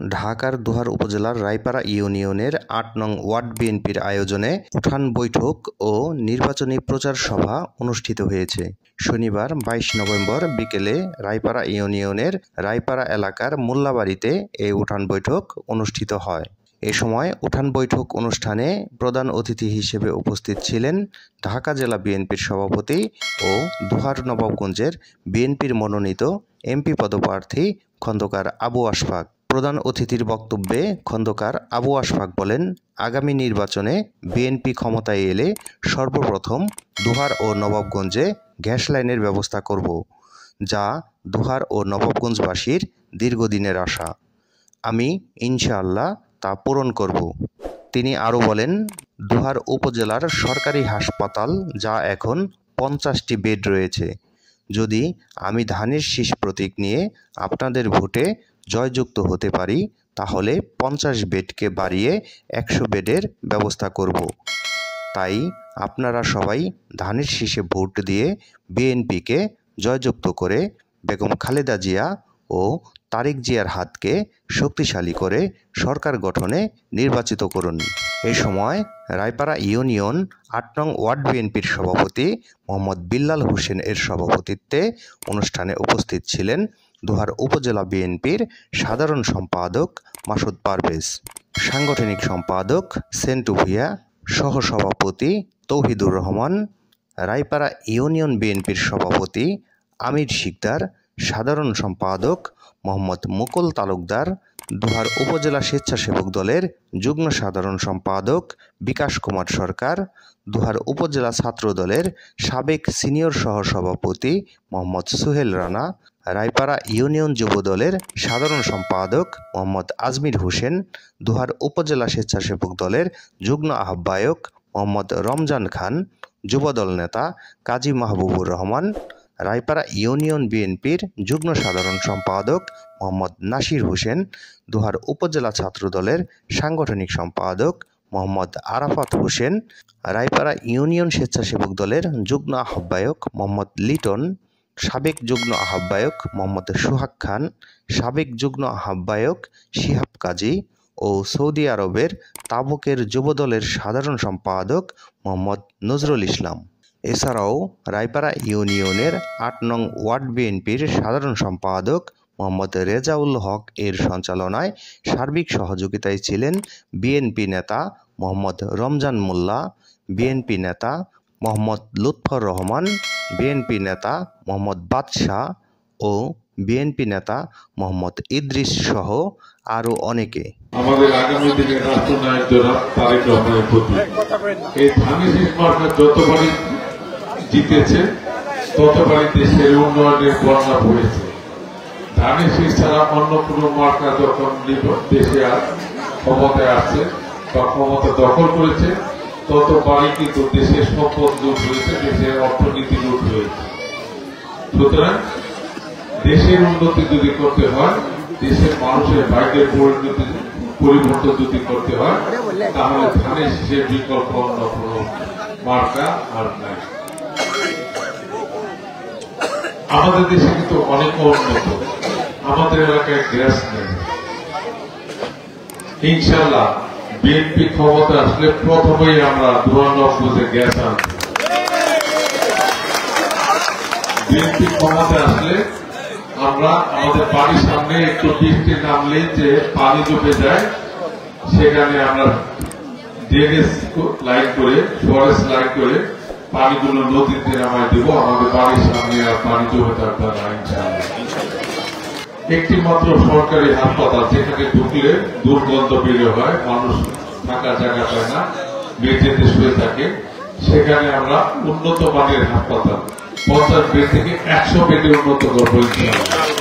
ঢাকার দোহার উপজেলার রায়পাড়া ইউনিয়নের ৮ নং ওয়ার্ড বিএনপির আয়োজনে উঠান বৈঠক ও নির্বাচনী প্রচার সভা অনুষ্ঠিত হয়েছে। শনিবার ২২ নভেম্বর বিকেলে রায়পাড়া ইউনিয়নের রায়পাড়া এলাকার মোল্লাবাড়িতে এই উঠান বৈঠক অনুষ্ঠিত হয়। এ সময় উঠান বৈঠক অনুষ্ঠানে প্রধান অতিথি হিসেবে উপস্থিত ছিলেন ঢাকা জেলা বিএনপির সভাপতি ও দোহার নবাবগঞ্জের বিএনপির মনোনীত এমপি পদপ্রার্থী খন্দকার আবু আশফাক। প্রধান অতিথির বক্তব্যে খন্দকার আবু আশফাক বলেন, আগামী নির্বাচনে বিএনপি ক্ষমতায় এলে সর্বপ্রথম দোহার ও নবাবগঞ্জে গ্যাস লাইনের ব্যবস্থা করব, যা দোহার ও নবাবগঞ্জবাসীর দীর্ঘদিনের আশা। আমি ইনশাআল্লাহ তা পূরণ করব। তিনি আরও বলেন, দোহার উপজেলার সরকারি হাসপাতাল যা এখন 50টি বেড রয়েছে, যদি আমি ধানের শীষ প্রতীক নিয়ে আপনাদের ভোটে জয়যুক্ত হতে পারি তাহলে 50 বেডকে বাড়িয়ে 100 বেডের ব্যবস্থা করব। তাই আপনারা সবাই ধানের শীষে ভোট দিয়ে বিএনপিকে জয়যুক্ত করে বেগম খালেদা জিয়া ও তারেক জিয়ার হাতকে শক্তিশালী করে সরকার গঠনে নির্বাচিত করুন। এ সময় রায়পাড়া ইউনিয়ন ৮ নং ওয়ার্ড বিএনপির সভাপতি মোহাম্মদ বিল্লাল হোসেন এর সভাপতিত্বে অনুষ্ঠানে উপস্থিত ছিলেন দোহার উপজেলা বিএনপির সাধারণ সম্পাদক মাসুদ পারভেজ, সাংগঠনিক সম্পাদক সেন্টু ভূঁইয়া, সহসভাপতি তৌহিদুর রহমান, রায়পাড়া ইউনিয়ন বিএনপির সভাপতি আমির শিকদার, সাধারণ সম্পাদক মোহাম্মদ মুকুল তালুকদার, দোহার উপজেলা স্বেচ্ছাসেবক দলের যুগ্ম সাধারণ সম্পাদক বিকাশ কুমার সরকার, দোহার উপজেলা ছাত্র দলের সাবেক সিনিয়র সহসভাপতি মোহাম্মদ সুহেল রানা, রায়পাড়া ইউনিয়ন যুব দলের সাধারণ সম্পাদক মোহাম্মদ আজমির হোসেন, দোহার উপজেলা স্বেচ্ছাসেবক দলের যুগ্ম আহ্বায়ক মোহাম্মদ রমজান খান, যুবদল নেতা কাজী মাহবুবুর রহমান, রায়পাড়া ইউনিয়ন বিএনপির যুগ্ম সাধারণ সম্পাদক মোহাম্মদ নাসির হোসেন, দোহার উপজেলা ছাত্র দলের সাংগঠনিক সম্পাদক মোহাম্মদ আরাফাত হোসেন, রায়পাড়া ইউনিয়ন স্বেচ্ছাসেবক দলের যুগ্ম আহ্বায়ক মোহাম্মদ লিটন, সাবেক যুগ্ম আহ্বায়ক মোহাম্মদ সোহাগ খান, সাবেক যুগ্ম আহ্বায়ক শিহাব কাজী ও সৌদি আরবের তাবুকের যুবদলের সাধারণ সম্পাদক মোহাম্মদ নজরুল ইসলাম। এছাড়াও রায়পাড়া ইউনিয়নের ৮ নং ওয়ার্ড বিএনপির সাধারণ সম্পাদক মোহাম্মদ রেজাউল হক এর সঞ্চালনায় সার্বিক সহযোগিতায় ছিলেন বিএনপি নেতা মোহাম্মদ রমজান মোল্লা, বিএনপি নেতা মোহাম্মদ লুৎফর রহমান, বিএনপি নেতা মোহাম্মদ বাদশাহ ও বিএনপি নেতা মোহাম্মদ ইদ্রিস সহ আরও অনেকে। আমাদের আগামী দিনের রাষ্ট্রনায়ক জনাব তারেক রহমানের প্রতি এই ধানের শীষ মার্কা যতবারই জিতেছে ততবারই দেশের উন্নয়নের বন্যা বয়েছে। ধানের শীষ ছাড়া অন্য কোনো মার্কা যখন দেশে ক্ষমতায় আসছে বা ক্ষমতা দখল করেছে ততবারই কিন্তু দেশের সম্পদ লুট হয়েছে, দেশের অর্থনীতি লুট হয়েছে। সুতরাং দেশের উন্নতি যদি করতে হয়, দেশের মানুষের ভাগ্যের পরিবর্তন যদি করতে হয়, তাহলে ধানের শীষের বিকল্প অন্য কোনো মার্কা আর নাই। আমাদের দেশে কিন্তু অনেক উন্নত, আমাদের এলাকায় গ্যাস নেই। ইনশাআল্লাহ বিএনপি ক্ষমতা আসলে প্রথমেই আমরা দোহার-নবাবগঞ্জে গ্যাস আনব। বিএনপি ক্ষমতা আসলে আমরা আমাদের বাড়ির সামনে একটু বৃষ্টি নামলেই যে পানি জমে যায়, সেখানে আমরা ড্রেনেজ লাইন করে, ফরেজ লাইন করে পানিগুলো নদীতে নামায় দেব। আমাদের বাড়ির সামনে আর পানি জমে থাকবে না ইনশাআল্লাহ। একটি মাত্র সরকারি হাসপাতাল যেখানে ঢুকলে দুর্গন্ধ বের হয়, মানুষ থাকা জায়গা পায় না, মেঝেতে শুয়ে থাকে, সেখানে আমরা উন্নত মানের হাসপাতাল 50 বেড থেকে 100 বেডে উন্নত করবো ইনশাআল্লাহ।